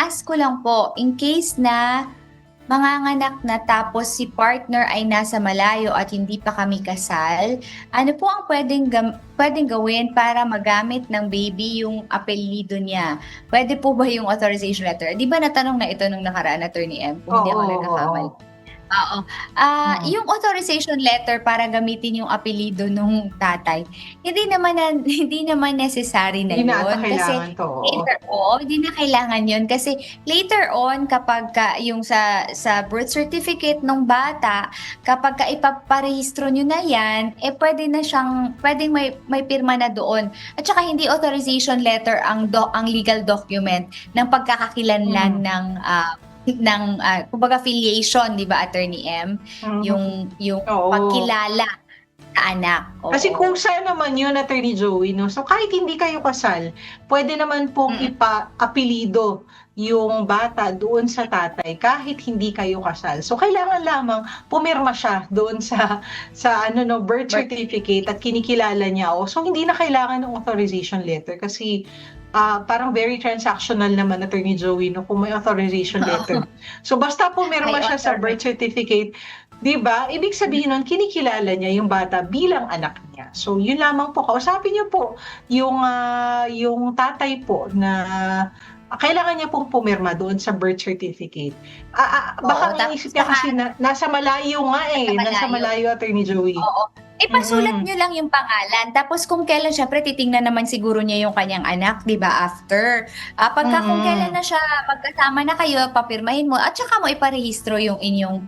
ma-ask ko lang po, in case na manganganak na tapos si partner ay nasa malayo at hindi pa kami kasal, ano po ang pwedeng gawin para magamit ng baby yung apelyido niya? Pwede po ba yung authorization letter? Di ba natanong na ito nung nakaraan, Attorney M, kung hindi Oo, ako oo. nagkakamali? Oo. Mm. Yung authorization letter para gamitin yung apelyido nung tatay, hindi naman necessary na Hindi na ata yun. Kasi kailangan 'to, oo. later on, hindi na kailangan yun. Kasi later on, kapagka yung sa birth certificate ng bata, kapagka ipaparehistro nyo na yan, pwede na siyang, pwedeng may pirma na doon. At saka hindi authorization letter ang legal document ng pagkakakilanlan Mm. kumbaga filiation, 'di ba, Attorney M? Mhm. Yung Oo. pagkilala sa anak. Kasi Oo. kusa naman yun, Attorney Joey, 'no? So, kahit hindi kayo kasal, pwede naman pong Mm. ipa-apelyido yung bata doon sa tatay kahit hindi kayo kasal. So, kailangan lamang pumirma siya doon sa ano 'no, birth Birth certificate at kinikilala niya ako. So, hindi na kailangan ng authorization letter kasi, parang very transactional naman, Attorney Joey, 'no, kung may authorization letter. So, basta May pumirma siya sa birth authorization. certificate, 'di ba, ibig sabihin nun kinikilala niya yung bata bilang anak niya. So, yun lamang po, kausapin niyo po yung tatay po na kailangan niya pong pumirma doon sa birth certificate. Oo, Baka ang tapos iniisip niya kasi nasa malayo nga, nasa nasa malayo. malayo, Attorney Joey. Oo. Ipasulat Mm. nyo lang yung pangalan. Tapos kung kailan, syempre titingnan naman siguro niya yung kanyang anak, 'di ba, after. Kung kailan Mm. na siya magkasama na kayo, papirmahin mo at saka mo iparehistro yung inyong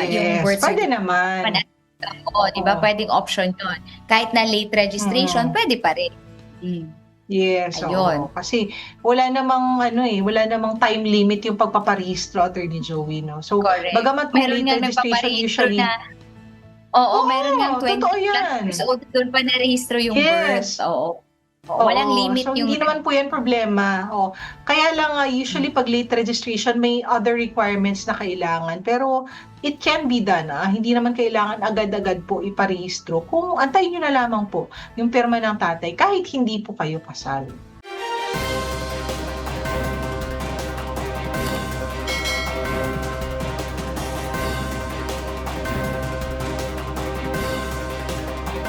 yung Yes, birth puwede certificate. naman. Oo, 'di ba? Oo. Pwedeng option 'yun. Kahit na late registration, Mm. pwede pa rin. Hmm. Yes, oo. Ayun. Kasi wala namang ano, wala namang time limit yung pagpaparehistro, Attorney Joey, 'no. So, Correct. bagamat po Meron late ngang registration nagpaparehistro na, usually. oo, meron ngang Oo, 20 totoo plus 'yan. years old, dun pa narehistro yung birth. Yes. Oo. Oo, walang Oo, limit so yung hindi naman po 'yan problema, oh. Kaya lang nga Hmm. usually 'pag late registration may other requirements na kailangan, pero it can be done, hindi naman kailangan agad-agad po iparehistro kung antayin niyo na lamang po yung pirma ng tatay kahit hindi po kayo kasal.